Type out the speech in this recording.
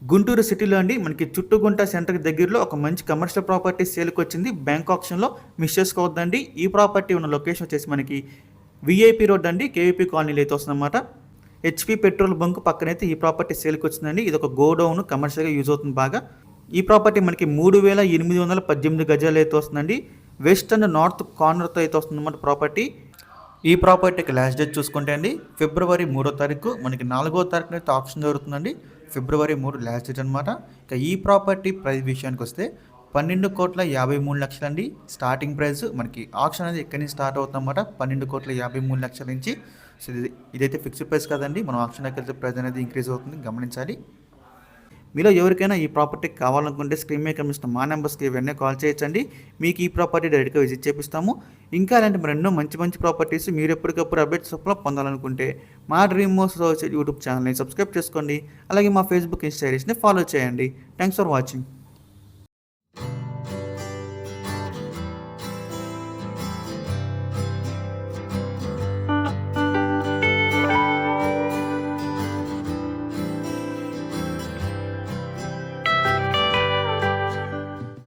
గుంటూరు సిటీలో అండి మనకి చుట్టుగుంట సెంటర్‌కి దగ్గరలో ఒక మంచి కమర్షియల్ ప్రాపర్టీ సేల్‌కొచ్చింది. బ్యాంక్ ఆక్షన్‌లో మిస్ చేసుకోవద్దండి. ఈ ప్రాపర్టీ ఉన్న లొకేషన్ వచ్చేసి మనకి వీఐపీ రోడ్ అండి. కేవీపీ కాలనీలో అయితే వస్తుందన్నమాట. హెచ్‌పీ పెట్రోల్ బంక్ పక్కనైతే ఈ ప్రాపర్టీ సేల్‌కొచ్చిందండి. ఇది ఒక గోడౌన్ కమర్షియల్‌గా యూజ్ అవుతుంది బాగా. ఈ ప్రాపర్టీ మనకి 3818 గజాలు అయితే వస్తుందండి. వెస్ట్ అండ్ నార్త్ కార్నర్‌తో అయితే వస్తుందన్నమాట ప్రాపర్టీ. ఈ ప్రాపర్టీకి లాస్ట్ డేట్ చూసుకుంటే అండి ఫిబ్రవరి 3వ తారీఖు మనకి 4వ తారీఖున అయితే ఆప్షన్ జరుగుతుందండి. ఫిబ్రవరి 3 లాస్ట్ డేట్ అనమాట. ఇక ఈ ప్రాపర్టీ ప్రైస్ విషయానికి వస్తే 12,53,00,000 అండి స్టార్టింగ్ ప్రైస్. మనకి ఆప్షన్ అనేది ఎక్కడి నుంచి స్టార్ట్ అవుతుందన్నమాట, 12,53,00,000 నుంచి. సో ఇదైతే ఫిక్స్డ్ ప్రైస్ కదండి, మనం ఆప్షన్లోకి వెళ్తే ప్రైస్ అనేది ఇంక్రీజ్ అవుతుంది, గమనించాలి. మీలో ఎవరికైనా ఈ ప్రాపర్టీ కావాలనుకుంటే స్క్రీన్ మీద కనిపిస్తున్న మా నెంబర్స్కి ఇవన్నీ కాల్ చేయొచ్చండి. మీకు ఈ ప్రాపర్టీ డైరెక్ట్గా విజిట్ చేపిస్తాము. ఇంకా అలాంటి మరెన్నో మంచి ప్రాపర్టీస్ మీరు ఎప్పటికప్పుడు అప్డేట్స్ పొందాలనుకుంటే మా డ్రీమ్ మోస్ యూట్యూబ్ ఛానల్ని సబ్స్క్రైబ్ చేసుకోండి. అలాగే మా ఫేస్బుక్ ఇన్స్టాగ్రామ్ని ఫాలో చేయండి. Thanks for watching.